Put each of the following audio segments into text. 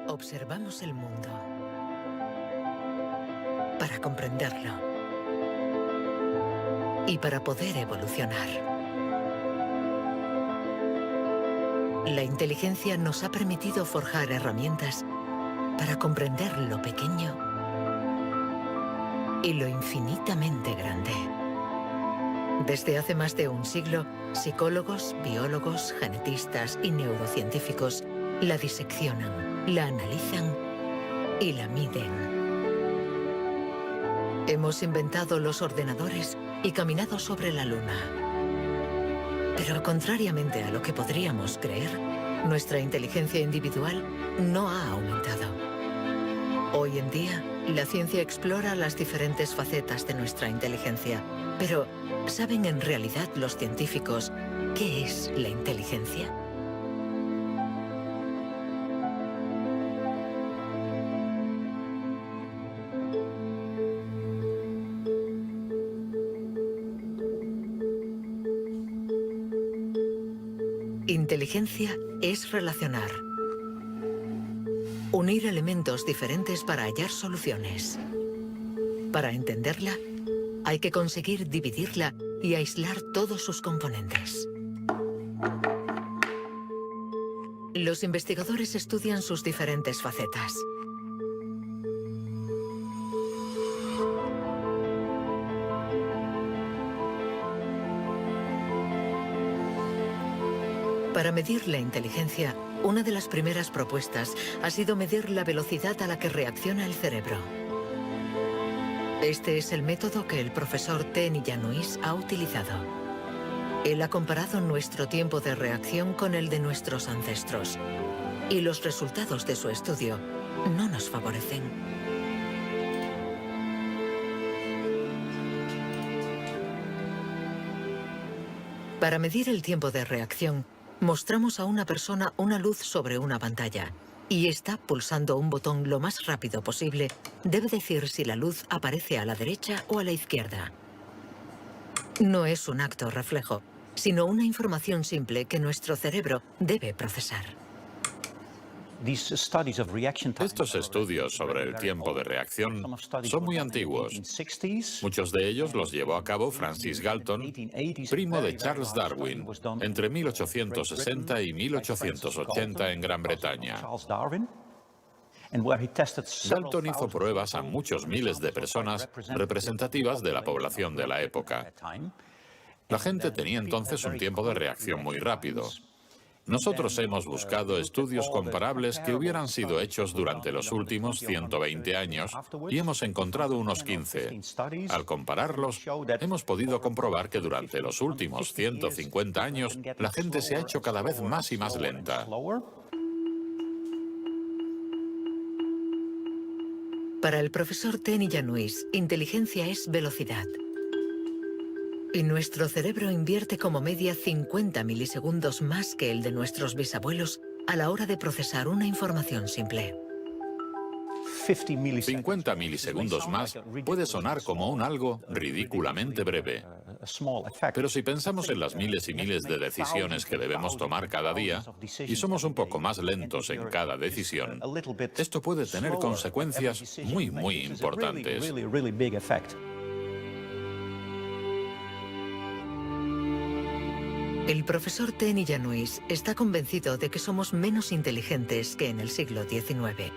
Observamos el mundo para comprenderlo y para poder evolucionar. La inteligencia nos ha permitido forjar herramientas para comprender lo pequeño y lo infinitamente grande. Desde hace más de un siglo, psicólogos, biólogos, genetistas y neurocientíficos la diseccionan, la analizan y la miden. Hemos inventado los ordenadores y caminado sobre la Luna. Pero contrariamente a lo que podríamos creer, nuestra inteligencia individual no ha aumentado. Hoy en día, la ciencia explora las diferentes facetas de nuestra inteligencia. Pero, ¿saben en realidad los científicos qué es la inteligencia? Inteligencia es relacionar. Unir elementos diferentes para hallar soluciones. Para entenderla, hay que conseguir dividirla y aislar todos sus componentes. Los investigadores estudian sus diferentes facetas. Para medir la inteligencia, una de las primeras propuestas ha sido medir la velocidad a la que reacciona el cerebro. Este es el método que el profesor Ten-Yanuis ha utilizado. Él ha comparado nuestro tiempo de reacción con el de nuestros ancestros. Y los resultados de su estudio no nos favorecen. Para medir el tiempo de reacción, mostramos a una persona una luz sobre una pantalla y esta, pulsando un botón lo más rápido posible, debe decir si la luz aparece a la derecha o a la izquierda. No es un acto reflejo, sino una información simple que nuestro cerebro debe procesar. Estos estudios sobre el tiempo de reacción son muy antiguos. Muchos de ellos los llevó a cabo Francis Galton, primo de Charles Darwin, entre 1860 y 1880 en Gran Bretaña. Galton hizo pruebas a muchos miles de personas representativas de la población de la época. La gente tenía entonces un tiempo de reacción muy rápido. Nosotros hemos buscado estudios comparables que hubieran sido hechos durante los últimos 120 años y hemos encontrado unos 15. Al compararlos, hemos podido comprobar que durante los últimos 150 años la gente se ha hecho cada vez más y más lenta. Para el profesor Ten-Yanuis, inteligencia es velocidad. Y nuestro cerebro invierte como media 50 milisegundos más que el de nuestros bisabuelos a la hora de procesar una información simple. 50 milisegundos más puede sonar como un algo ridículamente breve. Pero si pensamos en las miles y miles de decisiones que debemos tomar cada día, y somos un poco más lentos en cada decisión, esto puede tener consecuencias muy, muy importantes. El profesor Ten-Yanuis está convencido de que somos menos inteligentes que en el siglo XIX.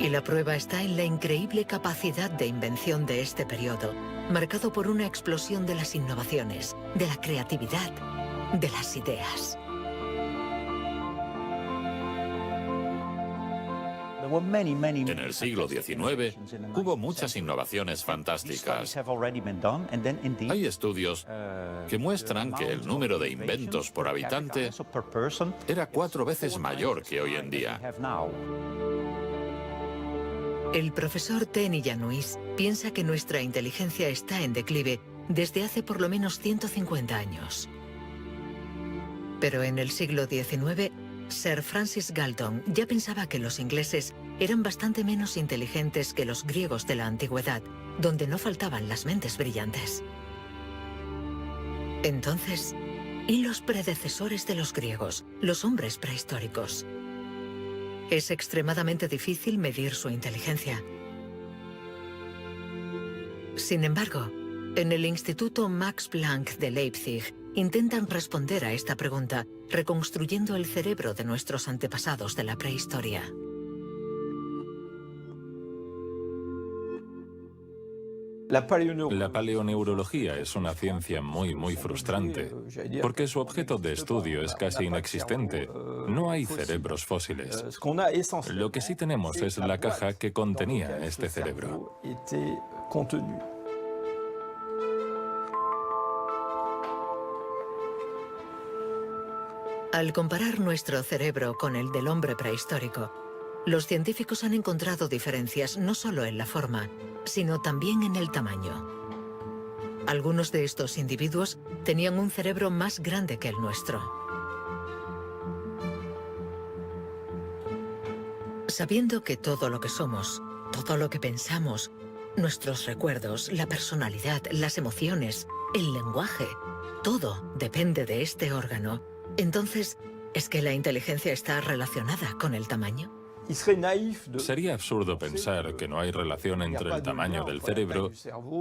Y la prueba está en la increíble capacidad de invención de este periodo, marcado por una explosión de las innovaciones, de la creatividad, de las ideas. En el siglo XIX hubo muchas innovaciones fantásticas. Hay estudios que muestran que el número de inventos por habitante era 4 veces mayor que hoy en día. El profesor Ten-Yanuis piensa que nuestra inteligencia está en declive desde hace por lo menos 150 años. Pero en el siglo XIX, Sir Francis Galton ya pensaba que los ingleses eran bastante menos inteligentes que los griegos de la antigüedad, donde no faltaban las mentes brillantes. Entonces, ¿y los predecesores de los griegos, los hombres prehistóricos? Es extremadamente difícil medir su inteligencia. Sin embargo, en el Instituto Max Planck de Leipzig intentan responder a esta pregunta reconstruyendo el cerebro de nuestros antepasados de la prehistoria. La paleoneurología es una ciencia muy frustrante, porque su objeto de estudio es casi inexistente. No hay cerebros fósiles. Lo que sí tenemos es la caja que contenía este cerebro. Al comparar nuestro cerebro con el del hombre prehistórico, los científicos han encontrado diferencias no solo en la forma, sino también en el tamaño. Algunos de estos individuos tenían un cerebro más grande que el nuestro. Sabiendo que todo lo que somos, todo lo que pensamos, nuestros recuerdos, la personalidad, las emociones, el lenguaje, todo depende de este órgano, entonces, ¿es que la inteligencia está relacionada con el tamaño? Sería absurdo pensar que no hay relación entre el tamaño del cerebro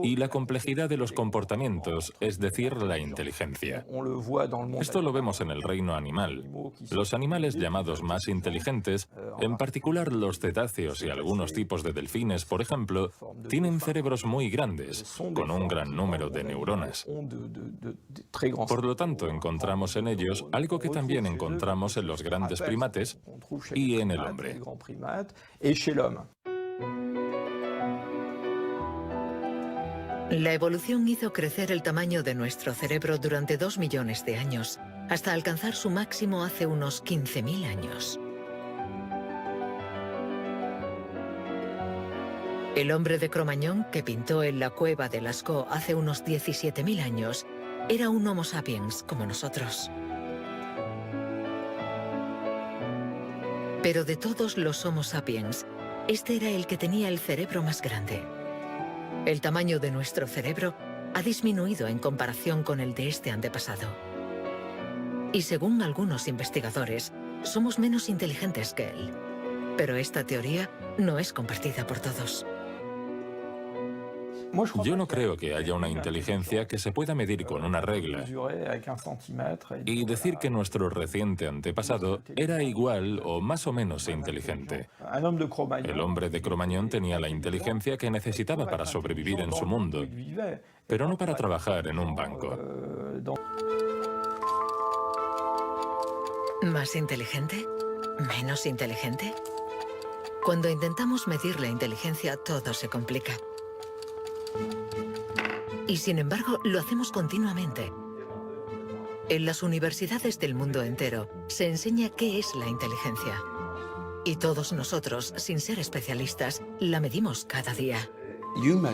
y la complejidad de los comportamientos, es decir, la inteligencia. Esto lo vemos en el reino animal. Los animales llamados más inteligentes, en particular los cetáceos y algunos tipos de delfines, por ejemplo, tienen cerebros muy grandes, con un gran número de neuronas. Por lo tanto, encontramos en ellos algo que también encontramos en los grandes primates y en el hombre. La evolución hizo crecer el tamaño de nuestro cerebro durante 2 millones de años, hasta alcanzar su máximo hace unos 15.000 años. El hombre de Cro-Magnon, que pintó en la cueva de Lascaux hace unos 17.000 años, era un Homo sapiens como nosotros. Pero de todos los Homo sapiens, este era el que tenía el cerebro más grande. El tamaño de nuestro cerebro ha disminuido en comparación con el de este antepasado. Y según algunos investigadores, somos menos inteligentes que él. Pero esta teoría no es compartida por todos. Yo no creo que haya una inteligencia que se pueda medir con una regla y decir que nuestro reciente antepasado era igual o más o menos inteligente. El hombre de Cro-Magnon tenía la inteligencia que necesitaba para sobrevivir en su mundo, pero no para trabajar en un banco. ¿Más inteligente? ¿Menos inteligente? Cuando intentamos medir la inteligencia, todo se complica. Y sin embargo, lo hacemos continuamente. En las universidades del mundo entero se enseña qué es la inteligencia. Y todos nosotros, sin ser especialistas, la medimos cada día.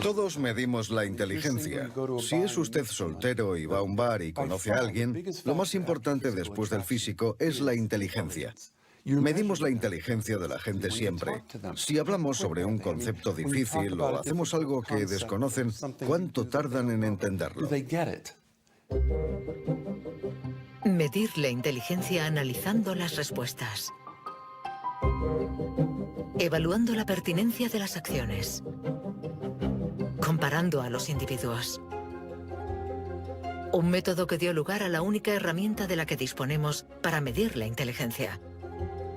Todos medimos la inteligencia. Si es usted soltero y va a un bar y conoce a alguien, lo más importante después del físico es la inteligencia. Medimos la inteligencia de la gente siempre. Si hablamos sobre un concepto difícil o hacemos algo que desconocen, ¿cuánto tardan en entenderlo? Medir la inteligencia analizando las respuestas. Evaluando la pertinencia de las acciones. Comparando a los individuos. Un método que dio lugar a la única herramienta de la que disponemos para medir la inteligencia.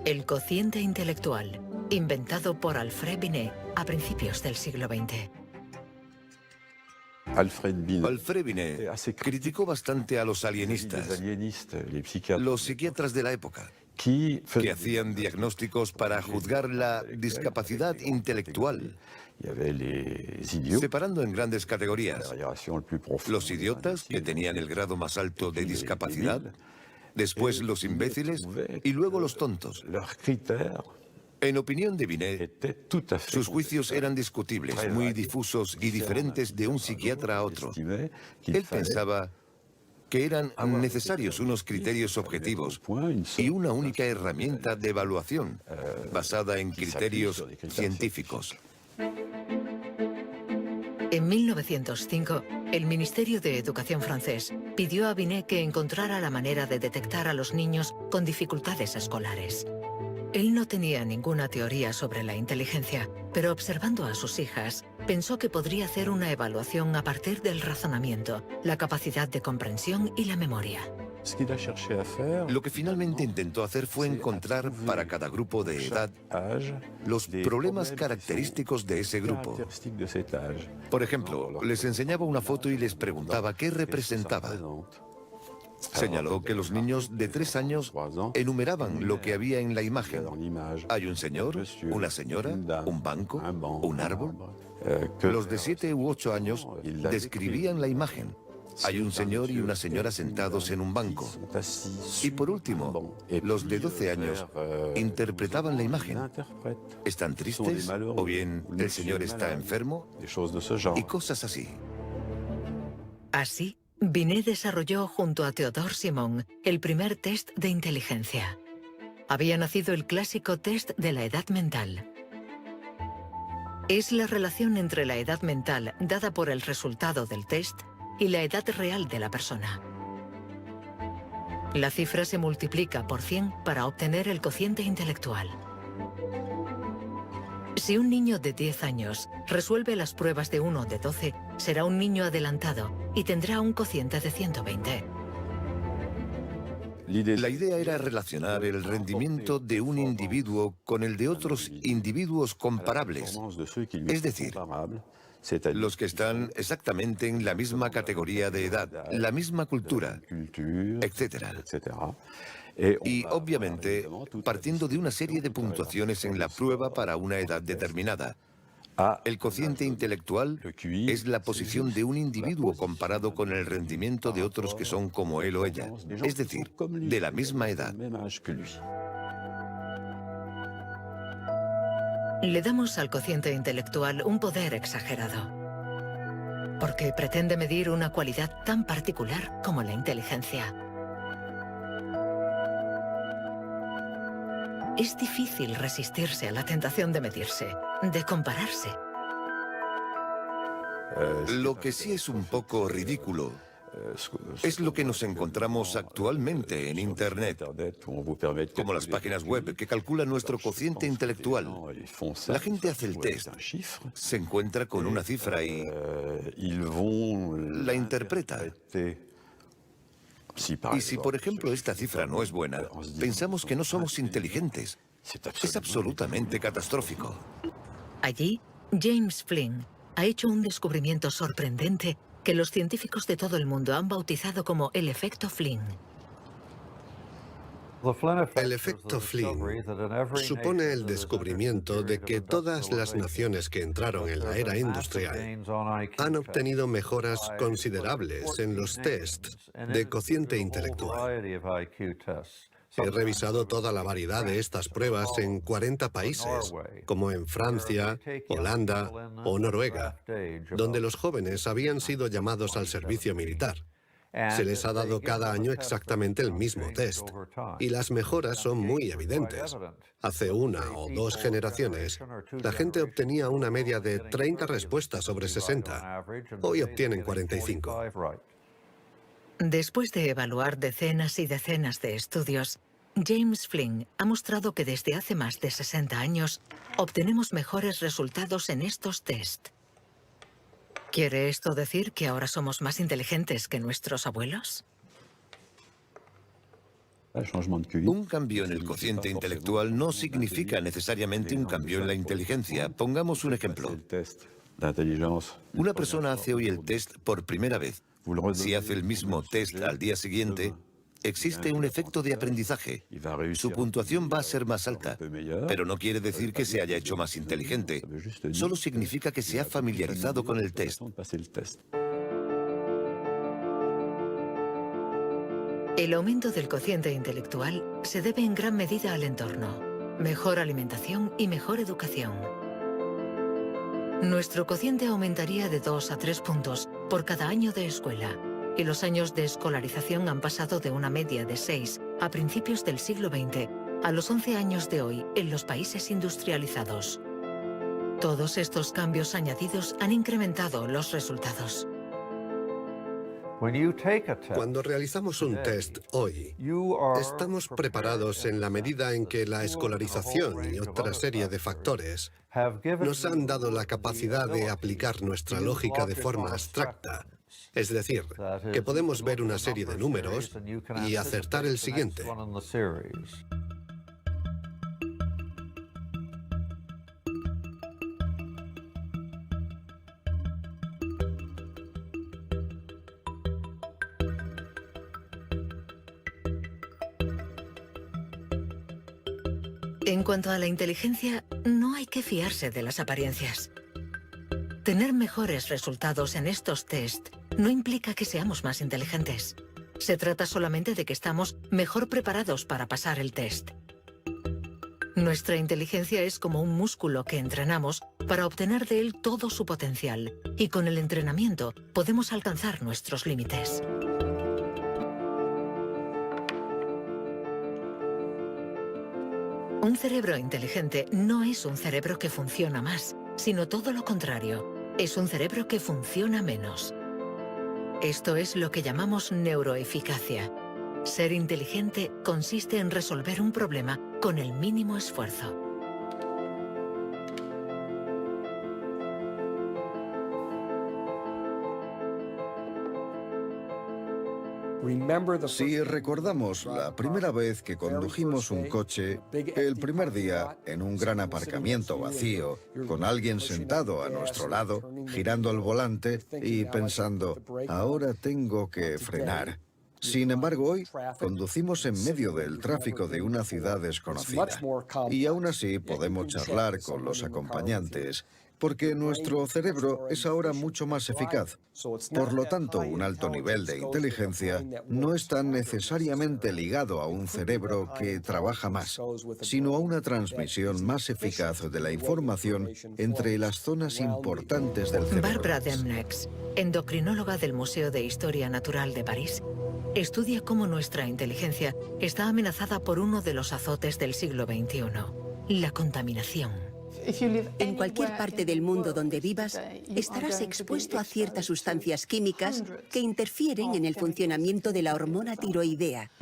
El cociente intelectual, inventado por Alfred Binet a principios del siglo XX. Alfred Binet criticó bastante a los alienistas, los psiquiatras de la época, que hacían diagnósticos para juzgar la discapacidad intelectual, separando en grandes categorías: los idiotas, que tenían el grado más alto de discapacidad, después los imbéciles y luego los tontos. En opinión de Binet, sus juicios eran discutibles, muy difusos y diferentes de un psiquiatra a otro. Él pensaba que eran necesarios unos criterios objetivos y una única herramienta de evaluación basada en criterios científicos. En 1905, el Ministerio de Educación francés pidió a Binet que encontrara la manera de detectar a los niños con dificultades escolares. Él no tenía ninguna teoría sobre la inteligencia, pero observando a sus hijas, pensó que podría hacer una evaluación a partir del razonamiento, la capacidad de comprensión y la memoria. Lo que finalmente intentó hacer fue encontrar para cada grupo de edad los problemas característicos de ese grupo. Por ejemplo, les enseñaba una foto y les preguntaba qué representaba. Señaló que los niños de 3 años enumeraban lo que había en la imagen. Hay un señor, una señora, un banco, un árbol. Los de 7 u 8 años describían la imagen. Hay un señor y una señora sentados en un banco. Y por último, los de 12 años interpretaban la imagen. ¿Están tristes? ¿O bien el señor está enfermo? Y cosas así. Así, Binet desarrolló junto a Théodore Simon el primer test de inteligencia. Había nacido el clásico test de la edad mental. Es la relación entre la edad mental dada por el resultado del test y la edad real de la persona. La cifra se multiplica por 100 para obtener el cociente intelectual. Si un niño de 10 años resuelve las pruebas de uno de 12, será un niño adelantado y tendrá un cociente de 120. La idea era relacionar el rendimiento de un individuo con el de otros individuos comparables, es decir, los que están exactamente en la misma categoría de edad, la misma cultura, etc. Y obviamente, partiendo de una serie de puntuaciones en la prueba para una edad determinada. El cociente intelectual es la posición de un individuo comparado con el rendimiento de otros que son como él o ella, es decir, de la misma edad. Le damos al cociente intelectual un poder exagerado, porque pretende medir una cualidad tan particular como la inteligencia. Es difícil resistirse a la tentación de medirse, de compararse. Lo que sí es un poco ridículo es lo que nos encontramos actualmente en Internet, como las páginas web que calculan nuestro cociente intelectual. La gente hace el test, se encuentra con una cifra y la interpreta. Y si, por ejemplo, esta cifra no es buena, pensamos que no somos inteligentes. Es absolutamente catastrófico. Allí, James Flynn ha hecho un descubrimiento sorprendente que los científicos de todo el mundo han bautizado como el efecto Flynn. El efecto Flynn supone el descubrimiento de que todas las naciones que entraron en la era industrial han obtenido mejoras considerables en los tests de cociente intelectual. He revisado toda la variedad de estas pruebas en 40 países, como en Francia, Holanda o Noruega, donde los jóvenes habían sido llamados al servicio militar. Se les ha dado cada año exactamente el mismo test, y las mejoras son muy evidentes. Hace 1 o 2 generaciones, la gente obtenía una media de 30 respuestas sobre 60. Hoy obtienen 45. Después de evaluar decenas y decenas de estudios, James Flynn ha mostrado que desde hace más de 60 años obtenemos mejores resultados en estos test. ¿Quiere esto decir que ahora somos más inteligentes que nuestros abuelos? Un cambio en el cociente intelectual no significa necesariamente un cambio en la inteligencia. Pongamos un ejemplo. Una persona hace hoy el test por primera vez. Si hace el mismo test al día siguiente, existe un efecto de aprendizaje. Su puntuación va a ser más alta, pero no quiere decir que se haya hecho más inteligente. Solo significa que se ha familiarizado con el test. El aumento del cociente intelectual se debe en gran medida al entorno, mejor alimentación y mejor educación. Nuestro cociente aumentaría de 2 a 3 puntos por cada año de escuela, y los años de escolarización han pasado de una media de 6 a principios del siglo XX a los 11 años de hoy en los países industrializados. Todos estos cambios añadidos han incrementado los resultados. Cuando realizamos un test hoy, estamos preparados en la medida en que la escolarización y otra serie de factores nos han dado la capacidad de aplicar nuestra lógica de forma abstracta. Es decir, que podemos ver una serie de números y acertar el siguiente. En cuanto a la inteligencia, no hay que fiarse de las apariencias. Tener mejores resultados en estos test no implica que seamos más inteligentes. Se trata solamente de que estamos mejor preparados para pasar el test. Nuestra inteligencia es como un músculo que entrenamos para obtener de él todo su potencial, y con el entrenamiento podemos alcanzar nuestros límites. Un cerebro inteligente no es un cerebro que funciona más, sino todo lo contrario. Es un cerebro que funciona menos. Esto es lo que llamamos neuroeficacia. Ser inteligente consiste en resolver un problema con el mínimo esfuerzo. Si recordamos la primera vez que condujimos un coche, el primer día en un gran aparcamiento vacío, con alguien sentado a nuestro lado, girando el volante y pensando, ahora tengo que frenar. Sin embargo, hoy conducimos en medio del tráfico de una ciudad desconocida y aún así podemos charlar con los acompañantes, porque nuestro cerebro es ahora mucho más eficaz. Por lo tanto, un alto nivel de inteligencia no está necesariamente ligado a un cerebro que trabaja más, sino a una transmisión más eficaz de la información entre las zonas importantes del cerebro. Barbara Demnex, endocrinóloga del Museo de Historia Natural de París, estudia cómo nuestra inteligencia está amenazada por uno de los azotes del siglo XXI, la contaminación. En cualquier parte del mundo donde vivas, estarás expuesto a ciertas sustancias químicas que interfieren en el funcionamiento de la hormona tiroidea.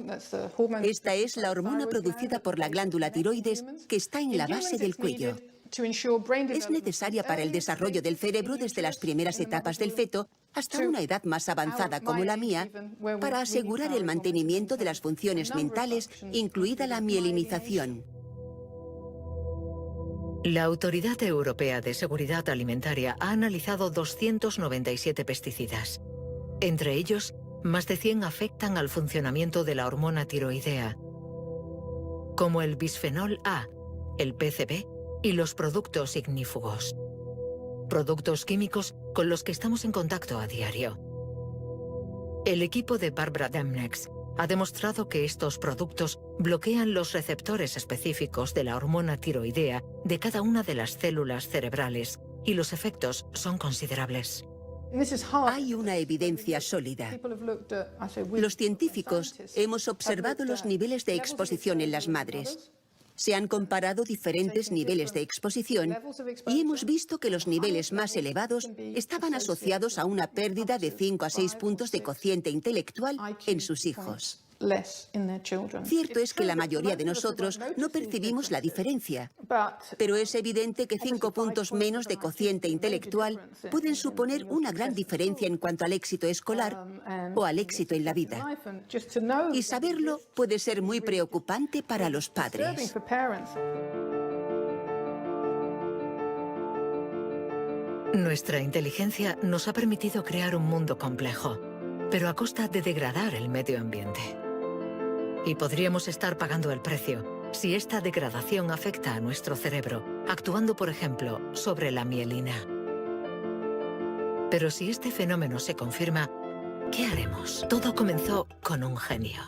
Esta es la hormona producida por la glándula tiroides que está en la base del cuello. Es necesaria para el desarrollo del cerebro desde las primeras etapas del feto hasta una edad más avanzada como la mía, para asegurar el mantenimiento de las funciones mentales, incluida la mielinización. La Autoridad Europea de Seguridad Alimentaria ha analizado 297 pesticidas. Entre ellos, más de 100 afectan al funcionamiento de la hormona tiroidea, como el bisfenol A, el PCB y los productos ignífugos. Productos químicos con los que estamos en contacto a diario. El equipo de Barbara Demnex ha demostrado que estos productos bloquean los receptores específicos de la hormona tiroidea de cada una de las células cerebrales, y los efectos son considerables. Hay una evidencia sólida. Los científicos hemos observado los niveles de exposición en las madres. Se han comparado diferentes niveles de exposición y hemos visto que los niveles más elevados estaban asociados a una pérdida de 5 a 6 puntos de cociente intelectual en sus hijos. Cierto es que la mayoría de nosotros no percibimos la diferencia, pero es evidente que 5 puntos menos de cociente intelectual pueden suponer una gran diferencia en cuanto al éxito escolar o al éxito en la vida. Y saberlo puede ser muy preocupante para los padres. Nuestra inteligencia nos ha permitido crear un mundo complejo, pero a costa de degradar el medio ambiente. Y podríamos estar pagando el precio si esta degradación afecta a nuestro cerebro, actuando, por ejemplo, sobre la mielina. Pero si este fenómeno se confirma, ¿qué haremos? Todo comenzó con un genio.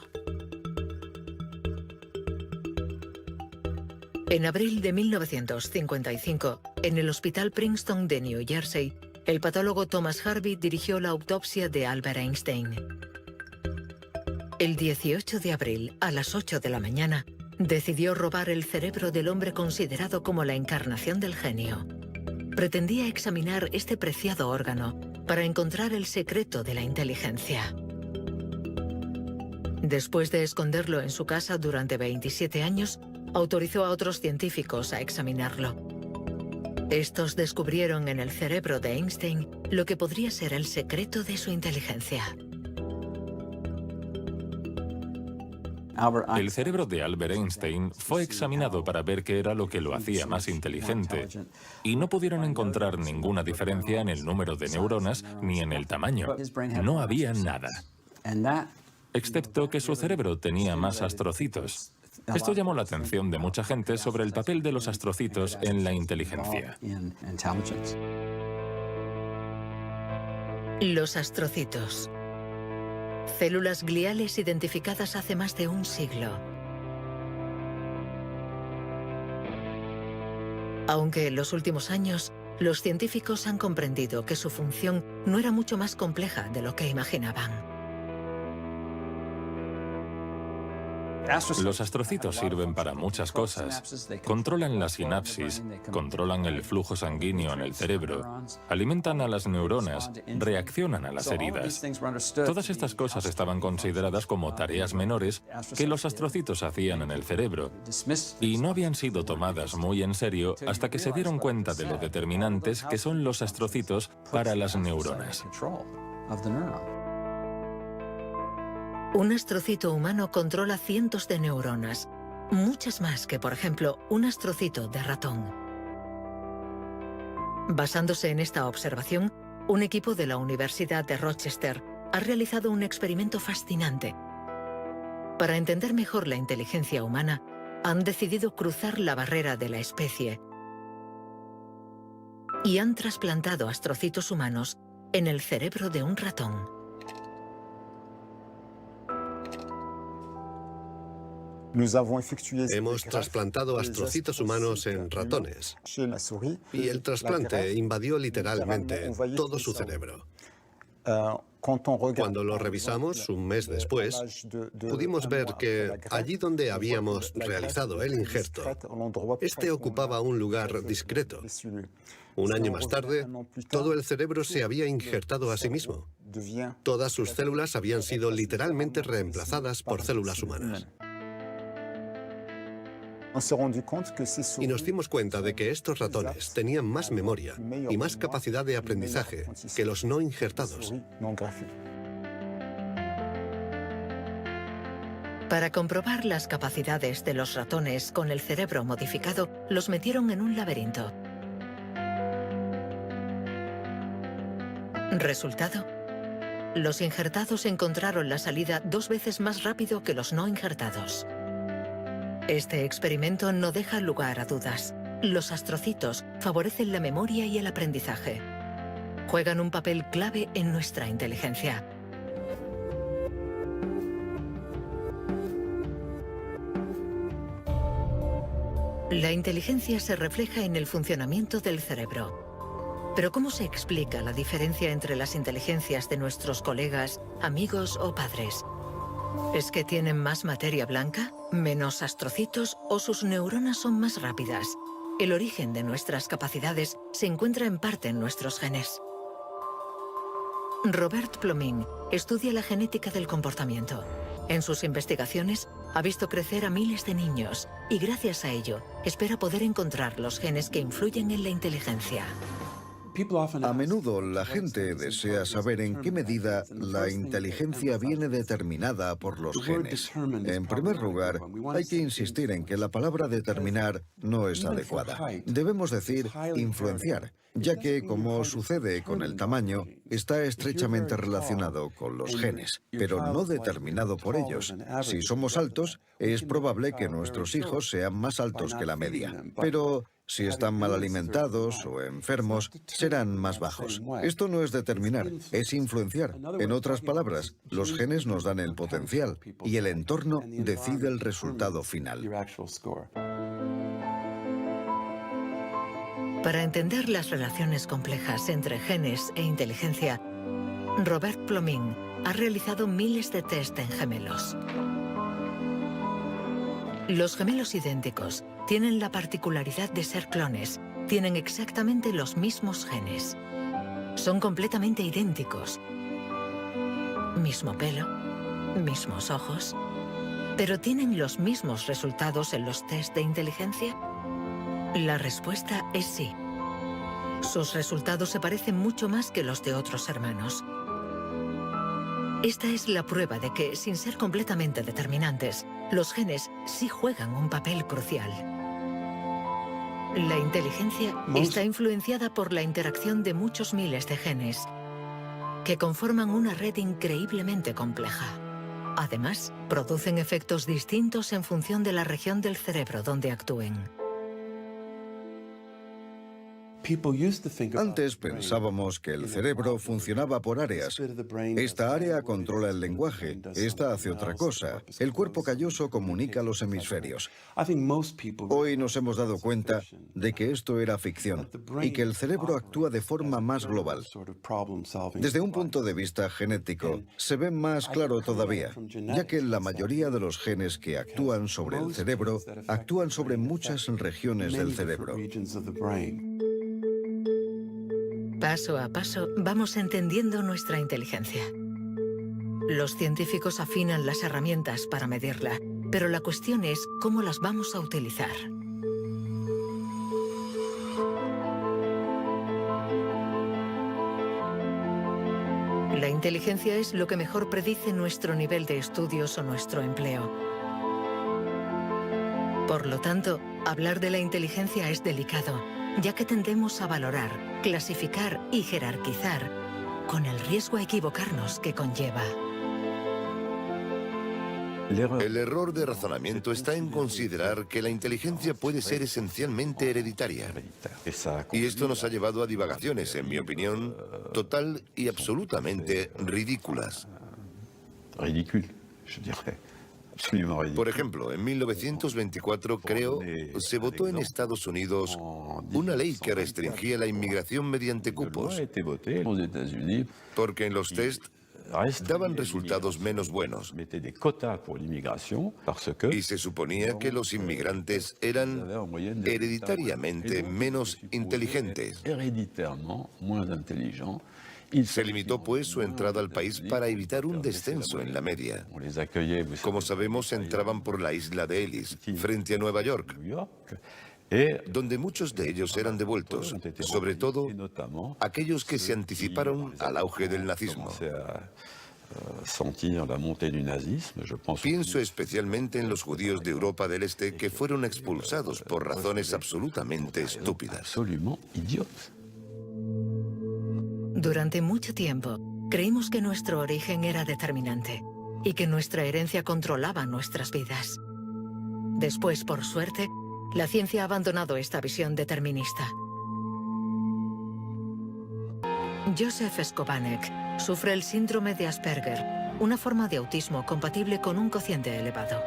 En abril de 1955, en el Hospital Princeton de New Jersey, el patólogo Thomas Harvey dirigió la autopsia de Albert Einstein. El 18 de abril, a las 8 de la mañana, decidió robar el cerebro del hombre considerado como la encarnación del genio. Pretendía examinar este preciado órgano para encontrar el secreto de la inteligencia. Después de esconderlo en su casa durante 27 años, autorizó a otros científicos a examinarlo. Estos descubrieron en el cerebro de Einstein lo que podría ser el secreto de su inteligencia. El cerebro de Albert Einstein fue examinado para ver qué era lo que lo hacía más inteligente, y no pudieron encontrar ninguna diferencia en el número de neuronas ni en el tamaño. No había nada, excepto que su cerebro tenía más astrocitos. Esto llamó la atención de mucha gente sobre el papel de los astrocitos en la inteligencia. Los astrocitos. Células gliales identificadas hace más de un siglo. Aunque en los últimos años, los científicos han comprendido que su función no era mucho más compleja de lo que imaginaban. Los astrocitos sirven para muchas cosas. Controlan la sinapsis, controlan el flujo sanguíneo en el cerebro, alimentan a las neuronas, reaccionan a las heridas. Todas estas cosas estaban consideradas como tareas menores que los astrocitos hacían en el cerebro, y no habían sido tomadas muy en serio hasta que se dieron cuenta de lo determinantes que son los astrocitos para las neuronas. Un astrocito humano controla cientos de neuronas, muchas más que, por ejemplo, un astrocito de ratón. Basándose en esta observación, un equipo de la Universidad de Rochester ha realizado un experimento fascinante. Para entender mejor la inteligencia humana, han decidido cruzar la barrera de la especie y han trasplantado astrocitos humanos en el cerebro de un ratón. Hemos trasplantado astrocitos humanos en ratones, y el trasplante invadió literalmente todo su cerebro. Cuando lo revisamos un mes después, pudimos ver que allí donde habíamos realizado el injerto, este ocupaba un lugar discreto. Un año más tarde, todo el cerebro se había injertado a sí mismo. Todas sus células habían sido literalmente reemplazadas por células humanas. Y nos dimos cuenta de que estos ratones tenían más memoria y más capacidad de aprendizaje que los no injertados. Para comprobar las capacidades de los ratones con el cerebro modificado, los metieron en un laberinto. Resultado: los injertados encontraron la salida 2 veces más rápido que los no injertados. Este experimento no deja lugar a dudas. Los astrocitos favorecen la memoria y el aprendizaje. Juegan un papel clave en nuestra inteligencia. La inteligencia se refleja en el funcionamiento del cerebro. Pero ¿cómo se explica la diferencia entre las inteligencias de nuestros colegas, amigos o padres? ¿Es que tienen más materia blanca, menos astrocitos o sus neuronas son más rápidas? El origen de nuestras capacidades se encuentra en parte en nuestros genes. Robert Plomin estudia la genética del comportamiento. En sus investigaciones ha visto crecer a miles de niños y gracias a ello espera poder encontrar los genes que influyen en la inteligencia. A menudo la gente desea saber en qué medida la inteligencia viene determinada por los genes. En primer lugar, hay que insistir en que la palabra determinar no es adecuada. Debemos decir influenciar, ya que, como sucede con el tamaño, está estrechamente relacionado con los genes, pero no determinado por ellos. Si somos altos, es probable que nuestros hijos sean más altos que la media, pero si están mal alimentados o enfermos, serán más bajos. Esto no es determinar, es influenciar. En otras palabras, los genes nos dan el potencial y el entorno decide el resultado final. Para entender las relaciones complejas entre genes e inteligencia, Robert Plomin ha realizado miles de test en gemelos. Los gemelos idénticos tienen la particularidad de ser clones, tienen exactamente los mismos genes. Son completamente idénticos. Mismo pelo, mismos ojos, pero ¿tienen los mismos resultados en los test de inteligencia? La respuesta es sí. Sus resultados se parecen mucho más que los de otros hermanos. Esta es la prueba de que, sin ser completamente determinantes, los genes sí juegan un papel crucial. La inteligencia está influenciada por la interacción de muchos miles de genes que conforman una red increíblemente compleja. Además, producen efectos distintos en función de la región del cerebro donde actúen. Antes pensábamos que el cerebro funcionaba por áreas. Esta área controla el lenguaje, esta hace otra cosa. El cuerpo calloso comunica los hemisferios. Hoy nos hemos dado cuenta de que esto era ficción y que el cerebro actúa de forma más global. Desde un punto de vista genético, se ve más claro todavía, ya que la mayoría de los genes que actúan sobre el cerebro actúan sobre muchas regiones del cerebro. Paso a paso, vamos entendiendo nuestra inteligencia. Los científicos afinan las herramientas para medirla, pero la cuestión es cómo las vamos a utilizar. La inteligencia es lo que mejor predice nuestro nivel de estudios o nuestro empleo. Por lo tanto, hablar de la inteligencia es delicado, ya que tendemos a valorar, clasificar y jerarquizar con el riesgo a equivocarnos que conlleva. El error de razonamiento está en considerar que la inteligencia puede ser esencialmente hereditaria. Y esto nos ha llevado a divagaciones, en mi opinión, total y absolutamente ridículas. Por ejemplo, en 1924, creo, se votó en Estados Unidos una ley que restringía la inmigración mediante cupos, porque en los test daban resultados menos buenos. Y se suponía que los inmigrantes eran hereditariamente menos inteligentes. Se limitó, pues, su entrada al país para evitar un descenso en la media. Como sabemos, entraban por la isla de Ellis, frente a Nueva York, donde muchos de ellos eran devueltos, sobre todo aquellos que se anticiparon al auge del nazismo. Pienso especialmente en los judíos de Europa del Este que fueron expulsados por razones absolutamente estúpidas. Durante mucho tiempo, creímos que nuestro origen era determinante y que nuestra herencia controlaba nuestras vidas. Después, por suerte, la ciencia ha abandonado esta visión determinista. Joseph Skobanek sufre el síndrome de Asperger, una forma de autismo compatible con un cociente elevado.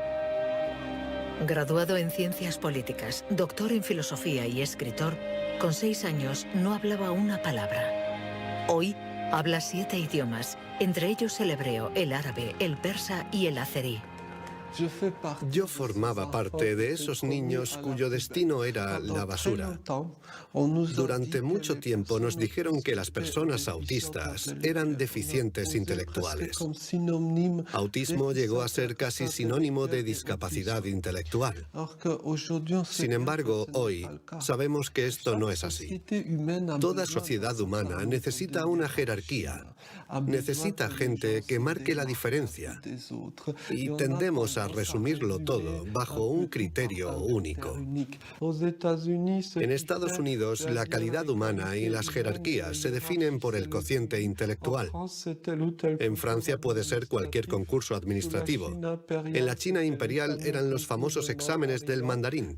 Graduado en ciencias políticas, doctor en filosofía y escritor, con 6 años no hablaba una palabra. Hoy habla 7 idiomas, entre ellos el hebreo, el árabe, el persa y el azerí. Yo formaba parte de esos niños cuyo destino era la basura. Durante mucho tiempo nos dijeron que las personas autistas eran deficientes intelectuales. Autismo llegó a ser casi sinónimo de discapacidad intelectual. Sin embargo, hoy sabemos que esto no es así. Toda sociedad humana necesita una jerarquía. Necesita gente que marque la diferencia. Y tendemos a resumirlo todo bajo un criterio único. En Estados Unidos, la calidad humana y las jerarquías se definen por el cociente intelectual. En Francia puede ser cualquier concurso administrativo. En la China imperial eran los famosos exámenes del mandarín.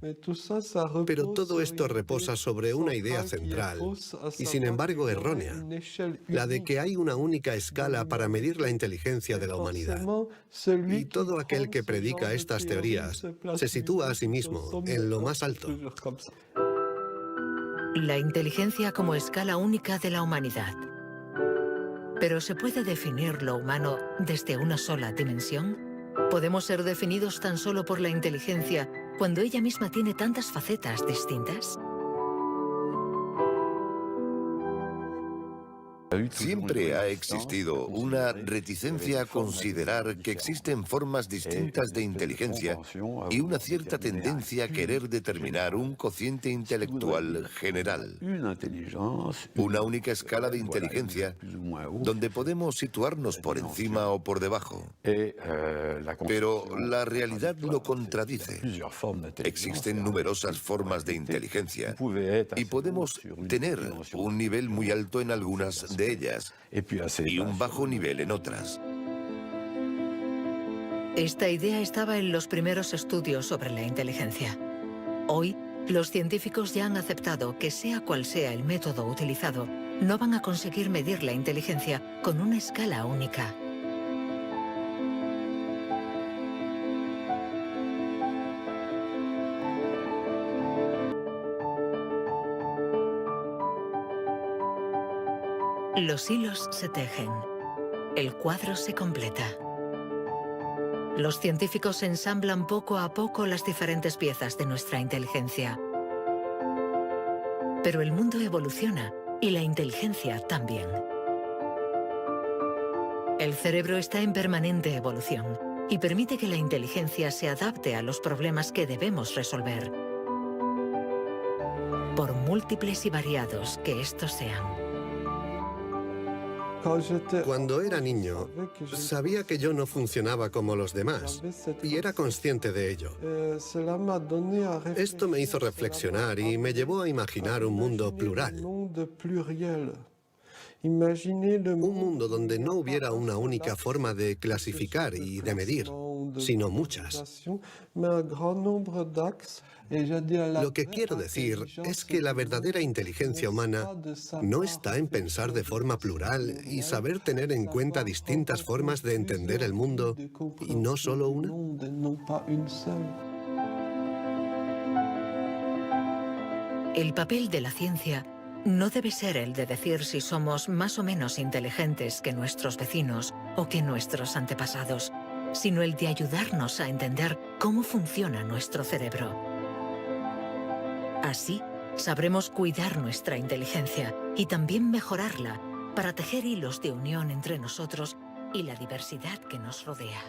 Pero todo esto reposa sobre una idea central y, sin embargo, errónea, la de que hay una única escala para medir la inteligencia de la humanidad. Y todo aquel que predica estas teorías se sitúa a sí mismo en lo más alto. La inteligencia como escala única de la humanidad. ¿Pero se puede definir lo humano desde una sola dimensión? ¿Podemos ser definidos tan solo por la inteligencia cuando ella misma tiene tantas facetas distintas? Siempre ha existido una reticencia a considerar que existen formas distintas de inteligencia y una cierta tendencia a querer determinar un cociente intelectual general. Una única escala de inteligencia donde podemos situarnos por encima o por debajo. Pero la realidad lo contradice. Existen numerosas formas de inteligencia y podemos tener un nivel muy alto en algunas de ellas y un bajo nivel en otras. Esta idea estaba en los primeros estudios sobre la inteligencia. Hoy, los científicos ya han aceptado que sea cual sea el método utilizado, no van a conseguir medir la inteligencia con una escala única. Los hilos se tejen. El cuadro se completa. Los científicos ensamblan poco a poco las diferentes piezas de nuestra inteligencia. Pero el mundo evoluciona y la inteligencia también. El cerebro está en permanente evolución y permite que la inteligencia se adapte a los problemas que debemos resolver, por múltiples y variados que estos sean. Cuando era niño, sabía que yo no funcionaba como los demás y era consciente de ello. Esto me hizo reflexionar y me llevó a imaginar un mundo plural. Un mundo donde no hubiera una única forma de clasificar y de medir, sino muchas. Lo que quiero decir es que la verdadera inteligencia humana no está en pensar de forma plural y saber tener en cuenta distintas formas de entender el mundo y no solo una. El papel de la ciencia no debe ser el de decir si somos más o menos inteligentes que nuestros vecinos o que nuestros antepasados, sino el de ayudarnos a entender cómo funciona nuestro cerebro. Así, sabremos cuidar nuestra inteligencia y también mejorarla para tejer hilos de unión entre nosotros y la diversidad que nos rodea.